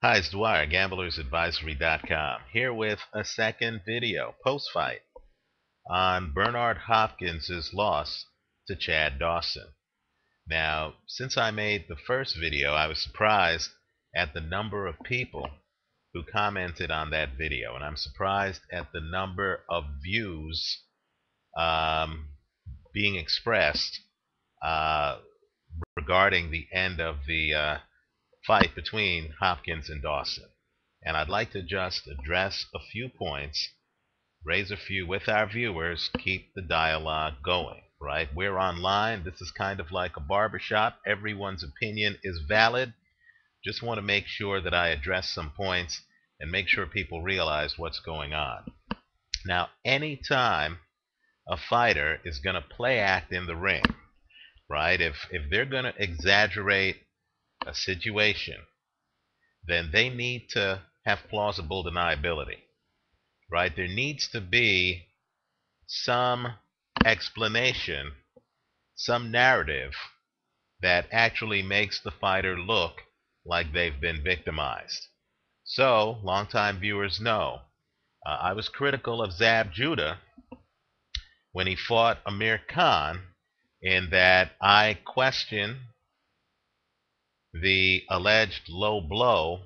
Hi, it's Dwyer, gamblersadvisory.com, here with a second video, post-fight, on Bernard Hopkins' loss to Chad Dawson. Now, since I made the first video, I was surprised at the number of people who commented on that video, and I'm surprised at the number of views um, being expressed uh, regarding the end of the fight between Hopkins and Dawson. And I'd like to just address a few points, raise a few with our viewers, keep the dialogue going, right? We're online. This is kind of like a barbershop. Everyone's opinion is valid. Just want to make sure that I address some points and make sure people realize what's going on. Now, anytime a fighter is going to play act in the ring, right? If they're going to exaggerate a situation, then they need to have plausible deniability, right? There needs to be some explanation, some narrative that actually makes the fighter look like they've been victimized. So, longtime viewers know I was critical of Zab Judah when he fought Amir Khan, in that I questioned the alleged low blow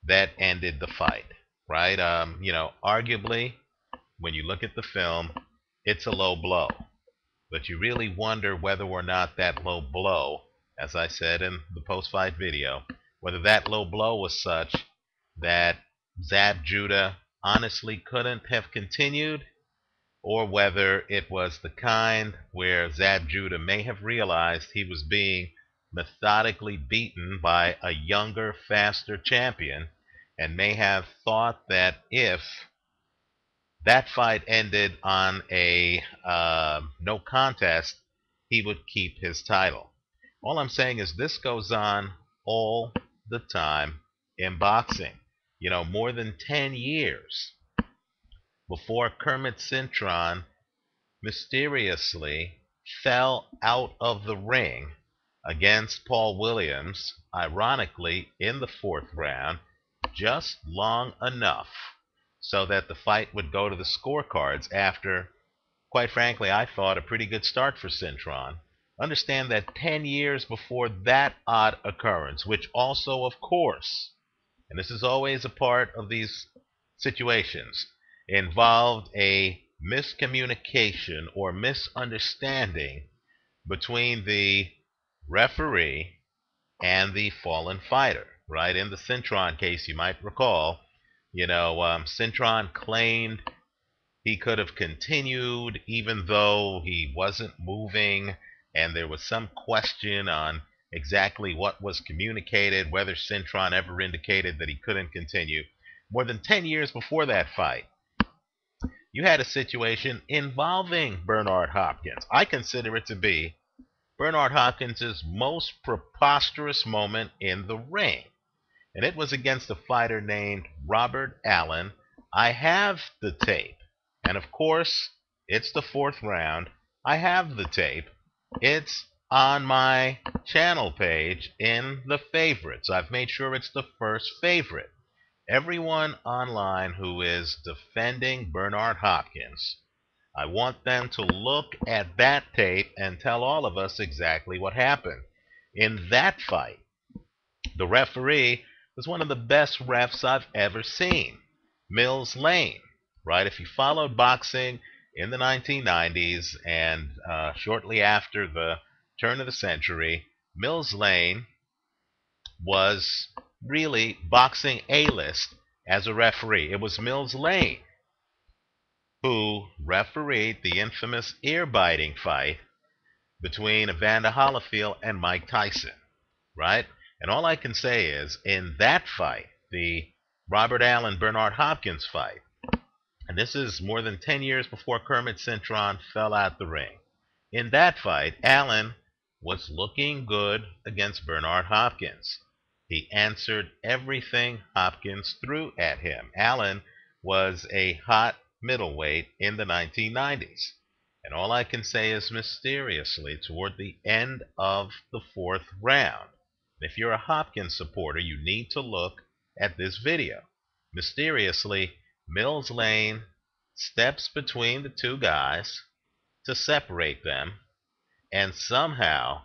that ended the fight, right? Arguably, when you look at the film, it's a low blow. But you really wonder whether or not that low blow, as I said in the post-fight video, whether that low blow was such that Zab Judah honestly couldn't have continued, or whether it was the kind where Zab Judah may have realized he was being methodically beaten by a younger, faster champion, and may have thought that if that fight ended on a no contest, he would keep his title. All I'm saying is this goes on all the time in boxing. More than 10 years before Kermit Cintron mysteriously fell out of the ring against Paul Williams, ironically in the fourth round, just long enough so that the fight would go to the scorecards after, quite frankly, I thought a pretty good start for Cintron. Understand that 10 years before that odd occurrence, which also, of course, and this is always a part of these situations, involved a miscommunication or misunderstanding between the referee and the fallen fighter, right? In the Cintron case, you might recall, Cintron claimed he could have continued even though he wasn't moving, and there was some question on exactly what was communicated, whether Cintron ever indicated that he couldn't continue. More than 10 years before that fight, you had a situation involving Bernard Hopkins. I consider it to be Bernard Hopkins' most preposterous moment in the ring. And it was against a fighter named Robert Allen. I have the tape. And of course, it's the fourth round. I have the tape. It's on my channel page in the favorites. I've made sure it's the first favorite. Everyone online who is defending Bernard Hopkins, I want them to look at that tape and tell all of us exactly what happened. In that fight, the referee was one of the best refs I've ever seen, Mills Lane, right? If you followed boxing in the 1990s and shortly after the turn of the century, Mills Lane was really boxing A-list as a referee. It was Mills Lane who refereed the infamous ear-biting fight between Evander Holyfield and Mike Tyson, right? And all I can say is, in that fight, the Robert Allen-Bernard Hopkins fight, and this is more than 10 years before Kermit Cintron fell out the ring. In that fight, Allen was looking good against Bernard Hopkins. He answered everything Hopkins threw at him. Allen was a hot middleweight in the 1990s. And all I can say is, mysteriously, toward the end of the fourth round, if you're a Hopkins supporter, you need to look at this video. Mysteriously, Mills Lane steps between the two guys to separate them, and somehow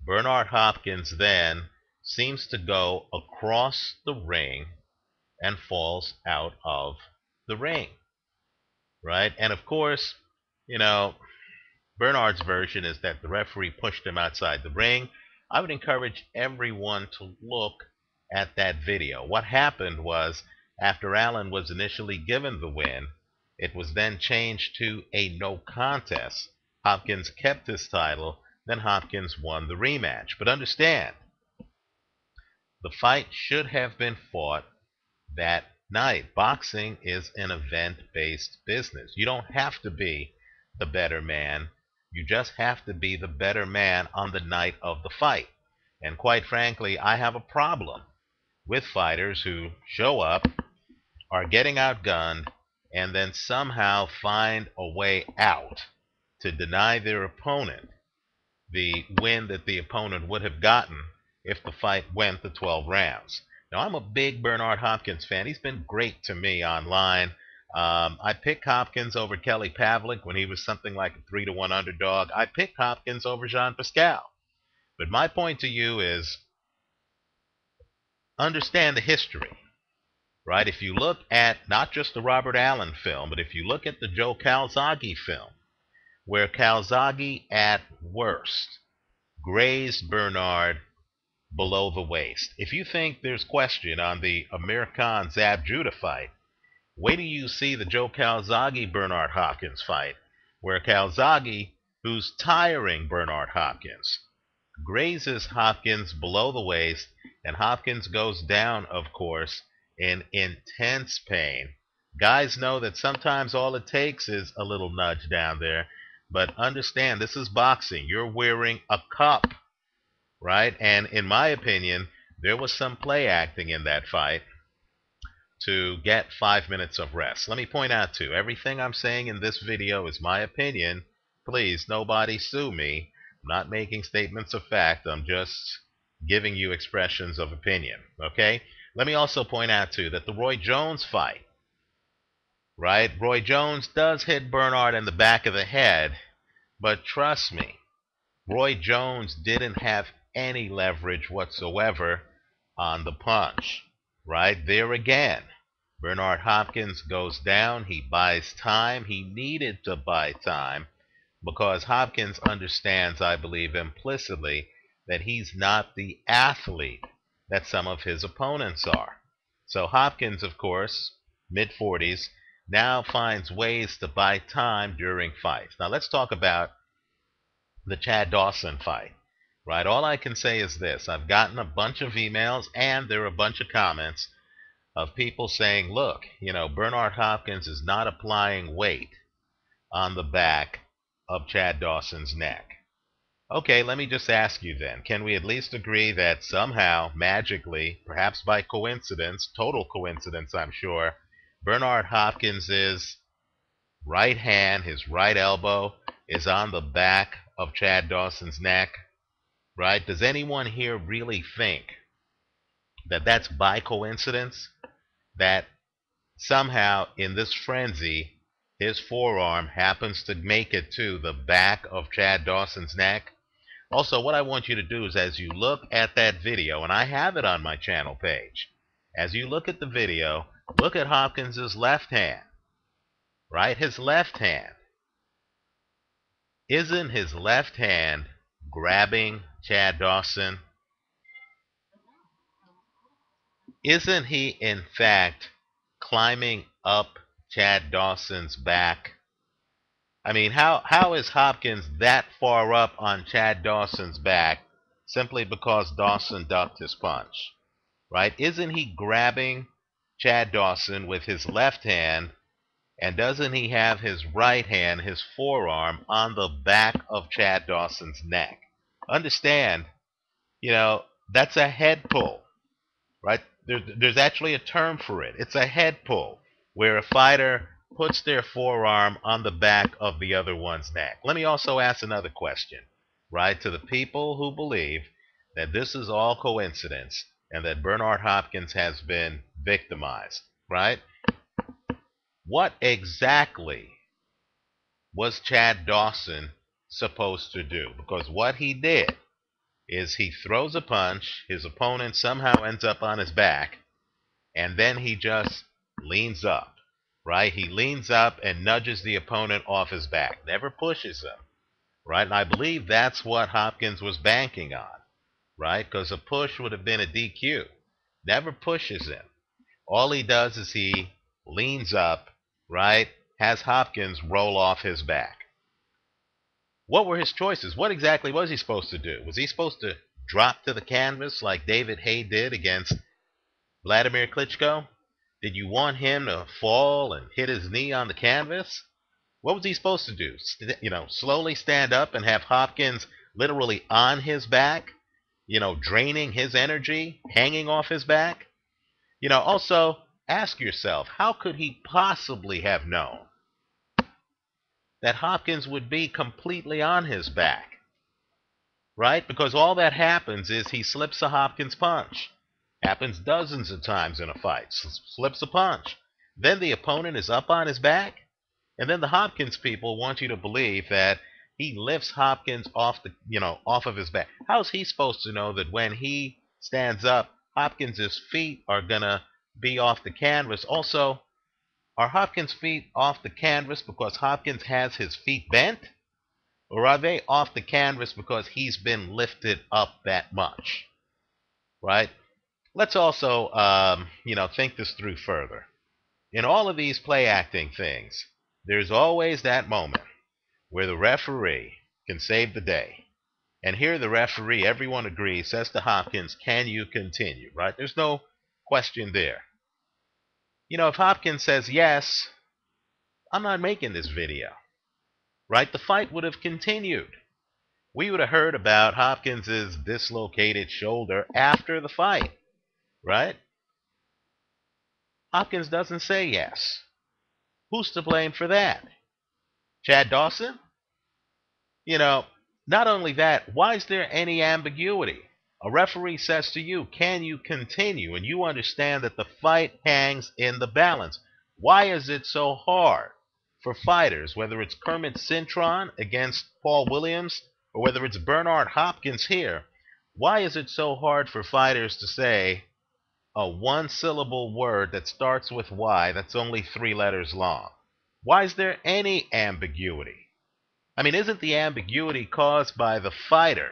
Bernard Hopkins then seems to go across the ring and falls out of the ring, right? And of course, you know, Bernard's version is that the referee pushed him outside the ring. I would encourage everyone to look at that video. What happened was, after Allen was initially given the win, it was then changed to a no contest. Hopkins kept his title, then Hopkins won the rematch. But understand, the fight should have been fought that night. Boxing is an event-based business. You don't have to be the better man. You just have to be the better man on the night of the fight. And quite frankly, I have a problem with fighters who show up, are getting outgunned, and then somehow find a way out to deny their opponent the win that the opponent would have gotten if the fight went to 12 rounds. Now, I'm a big Bernard Hopkins fan. He's been great to me online. I picked Hopkins over Kelly Pavlik when he was something like a 3-1 underdog. I picked Hopkins over Jean Pascal. But my point to you is, understand the history, right? If you look at not just the Robert Allen film, but if you look at the Joe Calzaghe film, where Calzaghe at worst grazed Bernard below the waist. If you think there's question on the Amir Khan Zab Judah fight, wait till you see the Joe Calzaghe Bernard Hopkins fight, where Calzaghe, who's tiring Bernard Hopkins, grazes Hopkins below the waist, and Hopkins goes down, of course, in intense pain. Guys know that sometimes all it takes is a little nudge down there, but understand, this is boxing. You're wearing a cup, right? And in my opinion, there was some play acting in that fight to get 5 minutes of rest. Let me point out, too, everything I'm saying in this video is my opinion. Please, nobody sue me. I'm not making statements of fact. I'm just giving you expressions of opinion, okay? Let me also point out, too, that the Roy Jones fight, right? Roy Jones does hit Bernard in the back of the head, but trust me, Roy Jones didn't have any leverage whatsoever on the punch, right? There again, Bernard Hopkins goes down. He buys time. He needed to buy time because Hopkins understands, I believe, implicitly that he's not the athlete that some of his opponents are. So Hopkins, of course, mid-40s, now finds ways to buy time during fights. Now let's talk about the Chad Dawson fight, right? All I can say is this. I've gotten a bunch of emails and there are a bunch of comments of people saying, look, Bernard Hopkins is not applying weight on the back of Chad Dawson's neck. Okay, let me just ask you then, can we at least agree that somehow, magically, perhaps by coincidence, total coincidence I'm sure, Bernard Hopkins' right hand, his right elbow, is on the back of Chad Dawson's neck, right? Does anyone here really think that that's by coincidence? That somehow in this frenzy, his forearm happens to make it to the back of Chad Dawson's neck? Also, what I want you to do is, as you look at that video, and I have it on my channel page, as you look at the video, look at Hopkins' left hand, right? His left hand. Isn't his left hand grabbing Chad Dawson? Isn't he, in fact, climbing up Chad Dawson's back? I mean, how is Hopkins that far up on Chad Dawson's back simply because Dawson ducked his punch, right? Isn't he grabbing Chad Dawson with his left hand, and doesn't he have his right hand, his forearm, on the back of Chad Dawson's neck? Understand, that's a head pull, right? There's actually a term for it. It's a head pull, where a fighter puts their forearm on the back of the other one's neck. Let me also ask another question, right? To the people who believe that this is all coincidence and that Bernard Hopkins has been victimized, right? What exactly was Chad Dawson supposed to do? Because what he did is he throws a punch, his opponent somehow ends up on his back, and then he just leans up, right? He leans up and nudges the opponent off his back, never pushes him, right? And I believe that's what Hopkins was banking on, right? Because a push would have been a DQ. Never pushes him. All he does is he leans up, right? Has Hopkins roll off his back. What were his choices? What exactly was he supposed to do? Was he supposed to drop to the canvas like David Haye did against Vladimir Klitschko? Did you want him to fall and hit his knee on the canvas? What was he supposed to do? Slowly stand up and have Hopkins literally on his back, draining his energy, hanging off his back? Also ask yourself, how could he possibly have known that Hopkins would be completely on his back? Right? Because all that happens is he slips a Hopkins punch. Happens dozens of times in a fight. Slips a punch. Then the opponent is up on his back. And then the Hopkins people want you to believe that he lifts Hopkins off of his back. How's he supposed to know that when he stands up, Hopkins' feet are gonna be off the canvas? Also, are Hopkins' feet off the canvas because Hopkins has his feet bent? Or are they off the canvas because he's been lifted up that much? Right? Let's also, think this through further. In all of these play acting things, there's always that moment where the referee can save the day. And here the referee, everyone agrees, says to Hopkins, can you continue? Right? There's no question there. If Hopkins says yes, I'm not making this video. Right? The fight would have continued. We would have heard about Hopkins' dislocated shoulder after the fight. Right? Hopkins doesn't say yes. Who's to blame for that? Chad Dawson? Not only that, why is there any ambiguity? A referee says to you, can you continue? And you understand that the fight hangs in the balance. Why is it so hard for fighters, whether it's Kermit Cintron against Paul Williams, or whether it's Bernard Hopkins here, why is it so hard for fighters to say a one-syllable word that starts with Y that's only 3 letters long? Why is there any ambiguity? Isn't the ambiguity caused by the fighter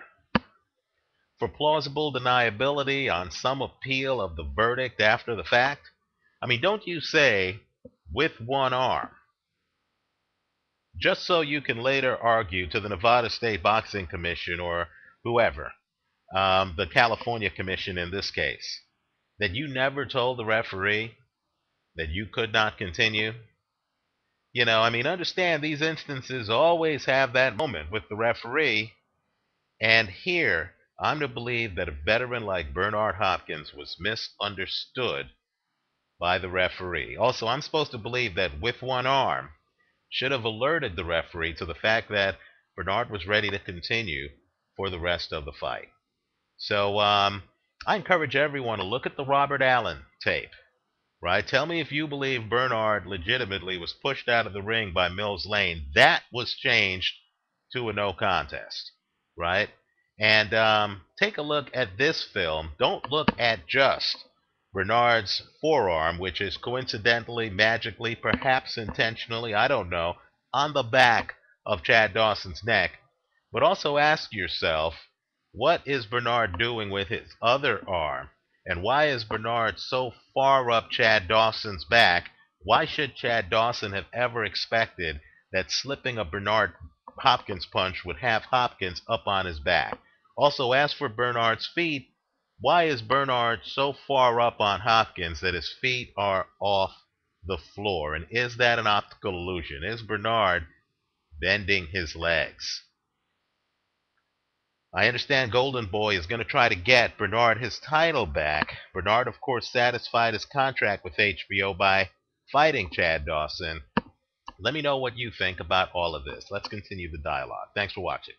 for plausible deniability on some appeal of the verdict after the fact? Don't you say with one arm, just so you can later argue to the Nevada State Boxing Commission or whoever, the California Commission in this case, that you never told the referee that you could not continue? Understand these instances always have that moment with the referee. And here, I'm to believe that a veteran like Bernard Hopkins was misunderstood by the referee. Also, I'm supposed to believe that with one arm should have alerted the referee to the fact that Bernard was ready to continue for the rest of the fight. So I encourage everyone to look at the Robert Allen tape. Right? Tell me if you believe Bernard legitimately was pushed out of the ring by Mills Lane. That was changed to a no contest. Right? And take a look at this film. Don't look at just Bernard's forearm, which is coincidentally, magically, perhaps intentionally, I don't know, on the back of Chad Dawson's neck. But also ask yourself, what is Bernard doing with his other arm? And why is Bernard so far up Chad Dawson's back? Why should Chad Dawson have ever expected that slipping a Bernard Hopkins punch would have Hopkins up on his back? Also, as for Bernard's feet, why is Bernard so far up on Hopkins that his feet are off the floor? And is that an optical illusion? Is Bernard bending his legs? I understand Golden Boy is going to try to get Bernard his title back. Bernard, of course, satisfied his contract with HBO by fighting Chad Dawson. Let me know what you think about all of this. Let's continue the dialogue. Thanks for watching.